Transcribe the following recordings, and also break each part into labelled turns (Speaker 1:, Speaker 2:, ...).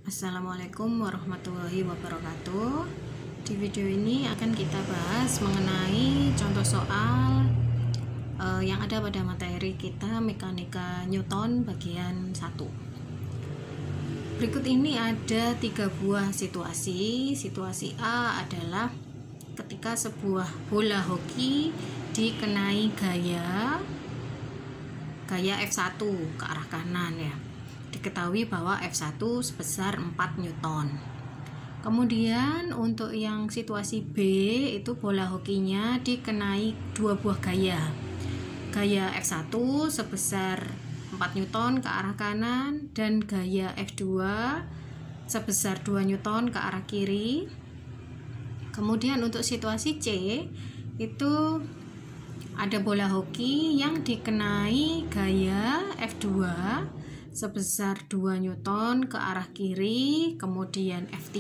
Speaker 1: Assalamualaikum warahmatullahi wabarakatuh. Di video ini akan kita bahas mengenai contoh soal yang ada pada materi kita mekanika Newton bagian 1. Berikut ini ada 3 buah situasi. Situasi A adalah ketika sebuah bola hoki dikenai gaya F1 ke arah kanan ya. Diketahui bahwa F1 sebesar 4 Newton. Kemudian untuk yang situasi B itu bola hokinya dikenai 2 buah gaya. Gaya F1 sebesar 4 Newton ke arah kanan dan gaya F2 sebesar 2 Newton ke arah kiri. Kemudian untuk situasi C itu ada bola hoki yang dikenai gaya F2 sebesar 2 Newton ke arah kiri, kemudian F3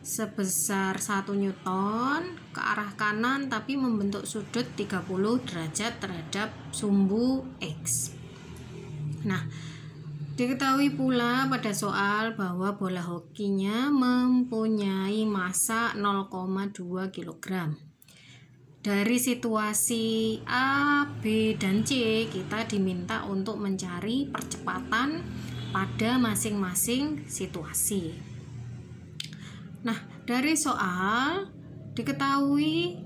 Speaker 1: sebesar 1 Newton ke arah kanan tapi membentuk sudut 30 derajat terhadap sumbu X. Nah, diketahui pula pada soal bahwa bola hokinya mempunyai massa 0,2 kg. Dari situasi A, B, dan C kita diminta untuk mencari percepatan pada masing-masing situasi. Nah, dari soal diketahui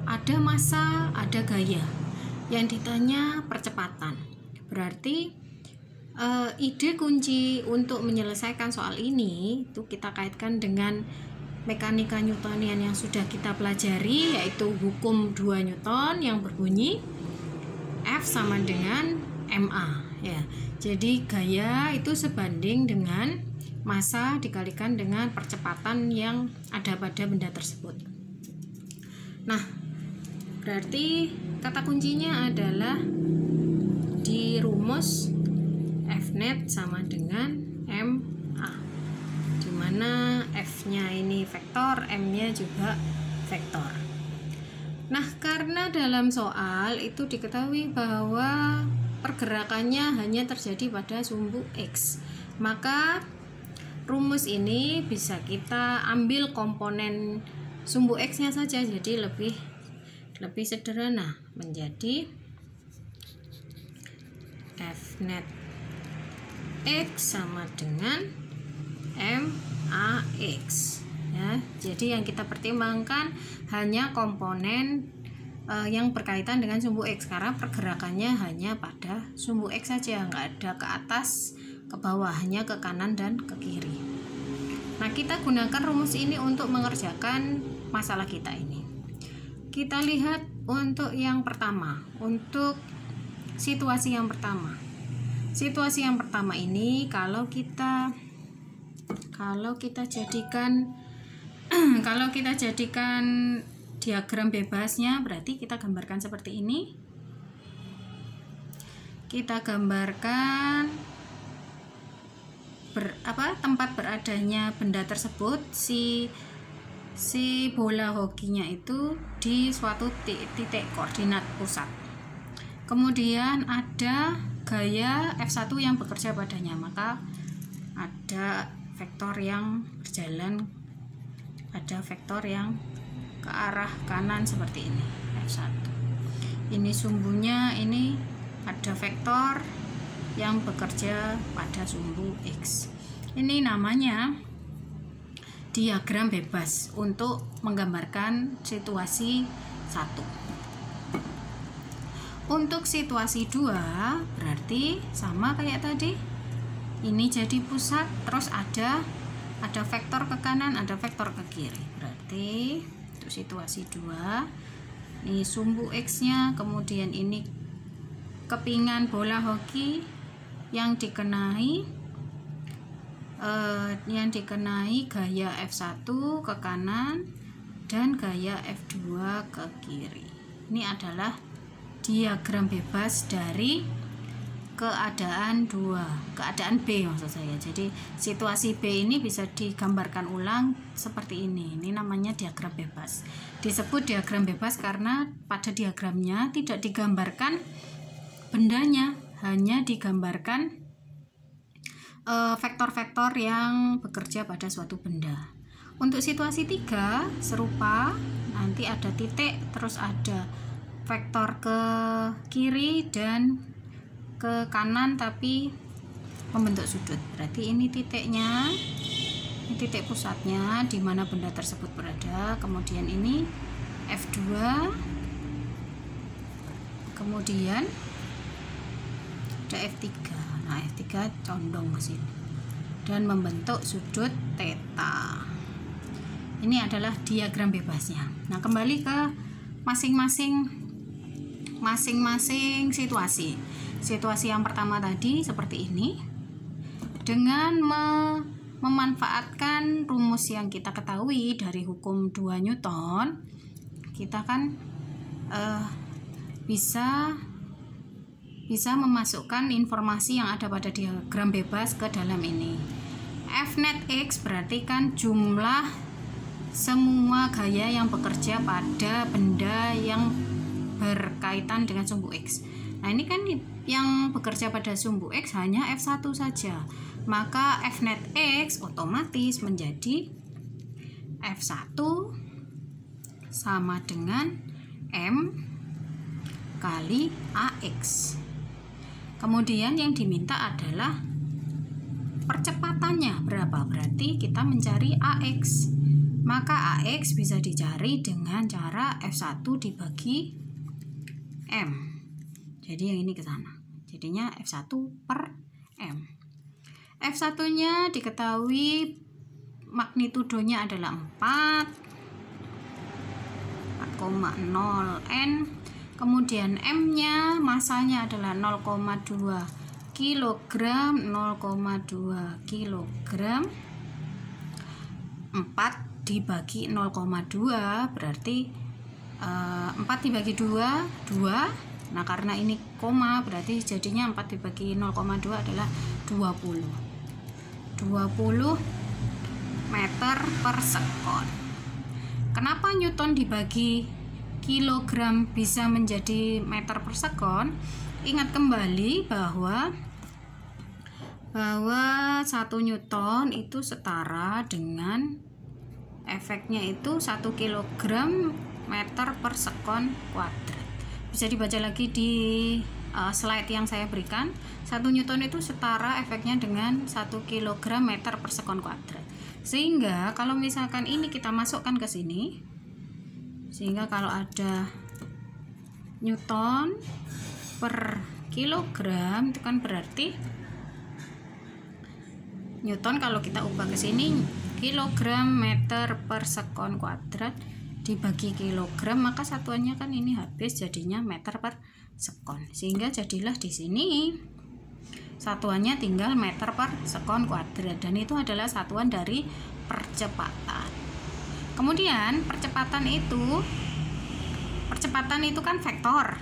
Speaker 1: ada massa, ada gaya. Yang ditanya percepatan. Berarti ide kunci untuk menyelesaikan soal ini itu kita kaitkan dengan mekanika Newtonian yang sudah kita pelajari, yaitu hukum 2 Newton yang berbunyi F sama dengan MA ya. Jadi gaya itu sebanding dengan massa dikalikan dengan percepatan yang ada pada benda tersebut. Nah, berarti kata kuncinya adalah di rumus F net sama dengan MA, mana F-nya ini vektor, M-nya juga vektor. Nah, karena dalam soal itu diketahui bahwa pergerakannya hanya terjadi pada sumbu X, maka rumus ini bisa kita ambil komponen sumbu X-nya saja, jadi lebih sederhana, menjadi F net X sama dengan MAX ya. Jadi yang kita pertimbangkan hanya komponen yang berkaitan dengan sumbu X, karena pergerakannya hanya pada sumbu X saja, nggak ada ke atas, ke bawah, hanya ke kanan dan ke kiri. Nah, kita gunakan rumus ini untuk mengerjakan masalah kita ini. Kita lihat untuk yang pertama, untuk situasi yang pertama. Situasi yang pertama ini kalau kita jadikan diagram bebasnya, berarti kita gambarkan seperti ini. Kita gambarkan tempat beradanya benda tersebut, si bola hokinya itu di suatu titik koordinat pusat. Kemudian ada gaya F1 yang bekerja padanya, maka ada vektor yang berjalan, ada vektor yang ke arah kanan seperti ini, F1. Ini sumbunya, ini ada vektor yang bekerja pada sumbu X. Ini namanya diagram bebas untuk menggambarkan situasi 1. Untuk situasi 2 berarti sama kayak tadi. Ini jadi pusat, terus ada vektor ke kanan, ada vektor ke kiri. Berarti untuk situasi 2 ini sumbu X-nya, kemudian ini kepingan bola hoki yang dikenai gaya F1 ke kanan dan gaya F2 ke kiri. Ini adalah diagram bebas dari keadaan B maksud saya. Jadi situasi B ini bisa digambarkan ulang seperti ini. Ini namanya diagram bebas. Disebut diagram bebas karena pada diagramnya tidak digambarkan bendanya, hanya digambarkan vektor-vektor yang bekerja pada suatu benda. Untuk situasi 3 serupa, nanti ada titik, terus ada vektor ke kiri dan ke kanan tapi membentuk sudut. Berarti ini titiknya, ini titik pusatnya di mana benda tersebut berada. Kemudian ini F2, kemudian ada F3. Nah, F3 condong ke sini dan membentuk sudut theta. Ini adalah diagram bebasnya. Nah, kembali ke masing-masing situasi. Situasi yang pertama tadi seperti ini. Dengan memanfaatkan rumus yang kita ketahui dari hukum 2 Newton, kita kan bisa memasukkan informasi yang ada pada diagram bebas ke dalam ini. F net X berarti kan jumlah semua gaya yang bekerja pada benda yang berkaitan dengan sumbu X. Nah, ini kan yang bekerja pada sumbu X hanya F1 saja. Maka F net X otomatis menjadi F1 sama dengan M kali AX. Kemudian yang diminta adalah percepatannya berapa? Berarti kita mencari AX. Maka AX bisa dicari dengan cara F1 dibagi M. Jadi yang ini ke sana. Jadinya F1 per M. F1-nya diketahui magnitudonya adalah 4,0 N. Kemudian M-nya masanya adalah 0,2 kg, 0,2 kg. 4 dibagi 0,2 berarti 4 dibagi 2, 2. Nah, karena ini koma berarti jadinya 4 dibagi 0,2 adalah 20 meter per sekon. Kenapa Newton dibagi kilogram bisa menjadi meter per sekon? Ingat kembali bahwa 1 Newton itu setara dengan efeknya itu 1 kilogram meter per sekon kuadrat. Bisa dibaca lagi di slide yang saya berikan. 1 Newton itu setara efeknya dengan 1 kilogram meter per sekon kuadrat. Sehingga kalau misalkan ini kita masukkan ke sini, sehingga kalau ada Newton per kilogram itu kan berarti Newton kalau kita ubah ke sini kilogram meter per sekon kuadrat dibagi kilogram, maka satuannya kan ini habis jadinya meter per sekon. Sehingga jadilah di sini satuannya tinggal meter per sekon kuadrat dan itu adalah satuan dari percepatan. Kemudian percepatan itu kan vektor.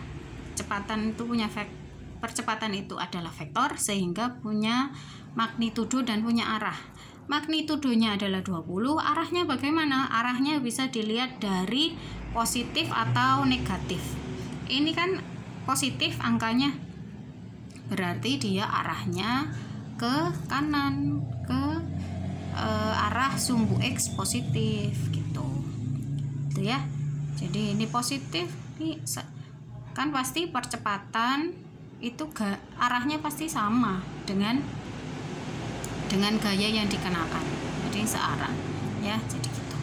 Speaker 1: Percepatan itu adalah vektor sehingga punya magnitudo dan punya arah. Magnitudonya adalah 20, arahnya bagaimana? Arahnya bisa dilihat dari positif atau negatif. Ini kan positif angkanya, berarti dia arahnya ke kanan, ke arah sumbu X positif gitu. Itu ya. Jadi ini positif, ini kan pasti percepatan itu arahnya pasti sama dengan gaya yang dikenakan, jadi searah ya. Jadi gitu.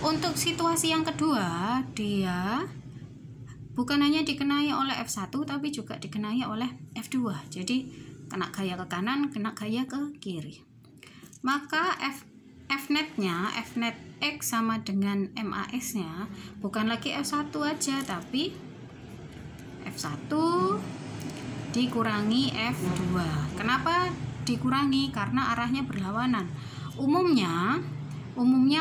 Speaker 1: Untuk situasi yang kedua, dia bukan hanya dikenai oleh F1 tapi juga dikenai oleh F2. Jadi kena gaya ke kanan, kena gaya ke kiri. Maka F net X sama dengan MAX nya bukan lagi F1 aja tapi F1 dikurangi F2. Kenapa dikurangi? Karena arahnya berlawanan. Umumnya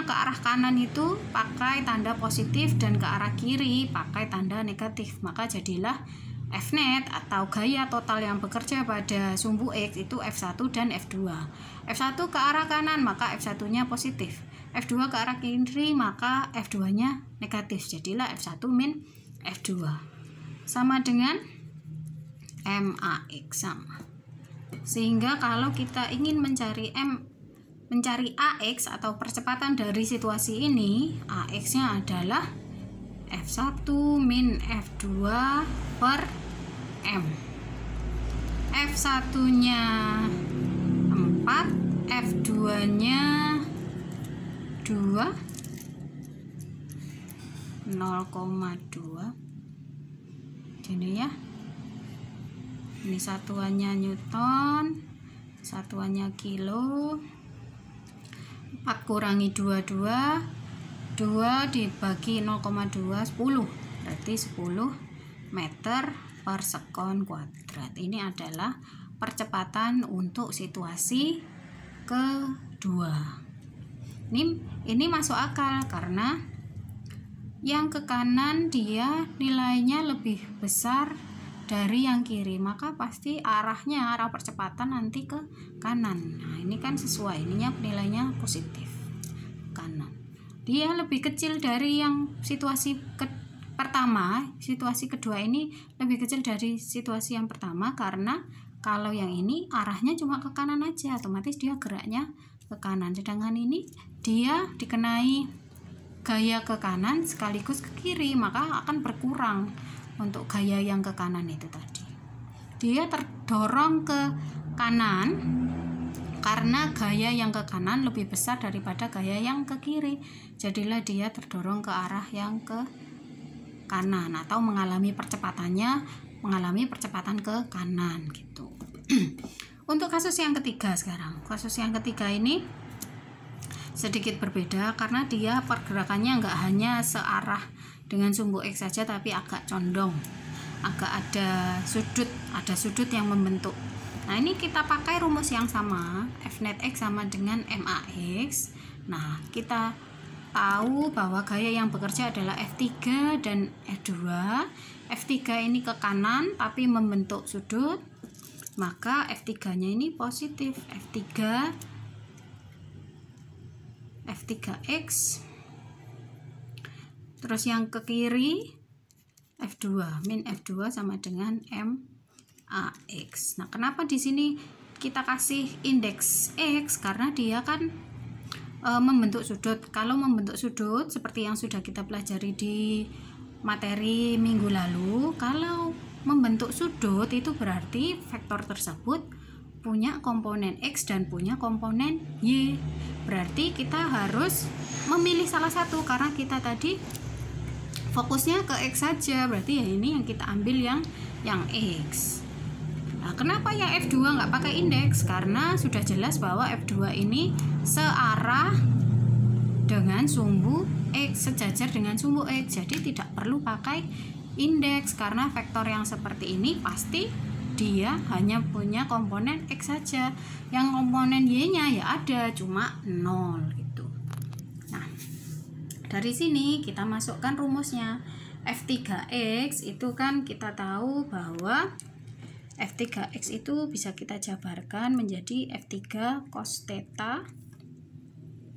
Speaker 1: ke arah kanan itu pakai tanda positif dan ke arah kiri pakai tanda negatif. Maka jadilah F net atau gaya total yang bekerja pada sumbu X itu F1 dan F2. F1 ke arah kanan maka F1-nya positif. F2 ke arah kiri maka F2-nya negatif. Jadilah F1 min F2 sama dengan MAX sama Sehingga kalau kita ingin mencari AX atau percepatan dari situasi ini, AX-nya adalah F1 min F2 per M. F1-nya 4, F2-nya 2, 0,2. Ini ya. Ini satuannya Newton, satuannya kilo. 4 kurangi 2 dibagi 0,2 10, berarti 10 meter per sekon kuadrat. Ini adalah percepatan untuk situasi kedua. Ini masuk akal karena yang ke kanan dia nilainya lebih besar dari yang kiri, maka pasti arah percepatan nanti ke kanan. Nah, ini kan sesuai, ininya nilainya positif kanan. Dia lebih kecil dari yang situasi pertama, situasi kedua ini lebih kecil dari situasi yang pertama, karena kalau yang ini arahnya cuma ke kanan aja, otomatis dia geraknya ke kanan. Sedangkan ini dia dikenai gaya ke kanan sekaligus ke kiri, maka akan berkurang untuk gaya yang ke kanan itu tadi. Dia terdorong ke kanan karena gaya yang ke kanan lebih besar daripada gaya yang ke kiri. Jadilah dia terdorong ke arah yang ke kanan atau mengalami percepatan ke kanan gitu. Untuk kasus yang ketiga sekarang. Kasus yang ketiga ini sedikit berbeda karena dia pergerakannya nggak hanya searah dengan sumbu X saja, tapi agak condong, agak ada sudut yang membentuk. Nah, ini kita pakai rumus yang sama, F net X sama dengan MAX. Nah, kita tahu bahwa gaya yang bekerja adalah F3 dan F2. F3 ini ke kanan tapi membentuk sudut, maka F3 nya ini positif, F3X. Terus yang ke kiri F2 min F2 sama dengan MAX. Nah, kenapa di sini kita kasih indeks X? Karena dia kan membentuk sudut. Kalau membentuk sudut seperti yang sudah kita pelajari di materi minggu lalu, kalau membentuk sudut itu berarti vektor tersebut punya komponen X dan punya komponen Y. Berarti kita harus memilih salah satu karena kita tadi fokusnya ke X saja, berarti ya ini yang kita ambil yang X. Nah, kenapa yang F2 nggak pakai indeks? Karena sudah jelas bahwa F2 ini searah dengan sumbu X, sejajar dengan sumbu X, jadi tidak perlu pakai indeks karena vektor yang seperti ini pasti dia hanya punya komponen X saja, yang komponen Y-nya ya ada cuma 0 gitu. Nah, dari sini kita masukkan rumusnya. F3X itu kan kita tahu bahwa F3X itu bisa kita jabarkan menjadi F3 cos theta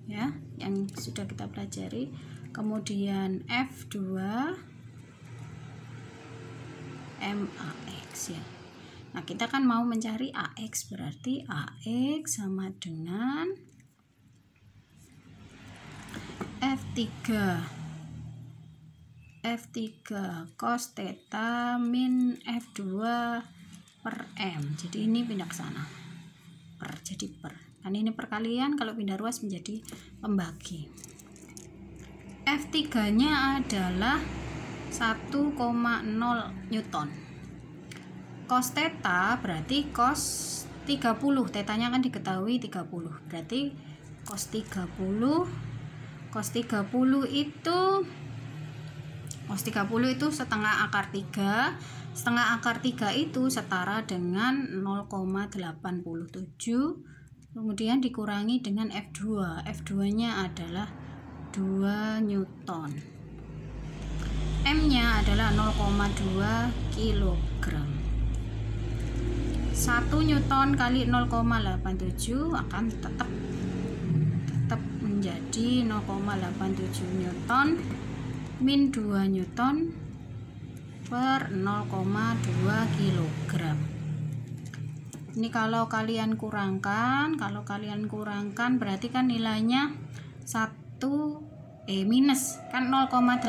Speaker 1: ya, yang sudah kita pelajari. Kemudian F2 MAX ya. Nah, kita kan mau mencari AX, berarti AX sama dengan F3 cos theta min F2 per M. Jadi ini pindah ke sana. Jadi per. Kan ini perkalian, kalau pindah ruas menjadi pembagi. F3-nya adalah 1,0 Newton. Cos theta berarti cos 30, tetanya kan diketahui 30, berarti cos 30 itu setengah akar 3. Setengah akar 3 itu setara dengan 0,87, kemudian dikurangi dengan F2. F2-nya adalah 2 Newton. M-nya adalah 0,2 kilogram. 1 Newton kali 0,87 akan tetap menjadi 0,87 Newton min 2 Newton per 0,2 kilogram. Ini kalau kalian kurangkan berarti kan nilainya minus kan 0,87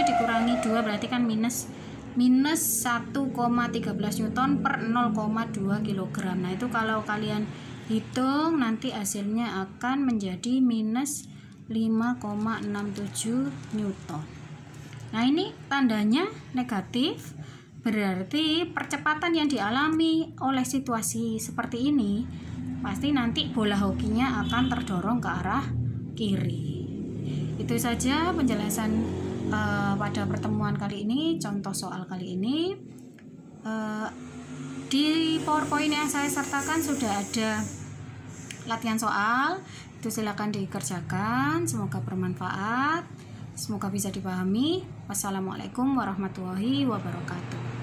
Speaker 1: dikurangi 2 berarti kan minus 1,13 Newton per 0,2 kg. Nah itu kalau kalian hitung nanti hasilnya akan menjadi minus 5,67 Newton. Nah ini tandanya negatif, berarti percepatan yang dialami oleh situasi seperti ini pasti nanti bola hokinya akan terdorong ke arah kiri. Itu saja penjelasan pada pertemuan kali ini, contoh soal kali ini. Di PowerPoint yang saya sertakan sudah ada latihan soal, itu silakan dikerjakan. Semoga bermanfaat, semoga bisa dipahami. Wassalamualaikum warahmatullahi wabarakatuh.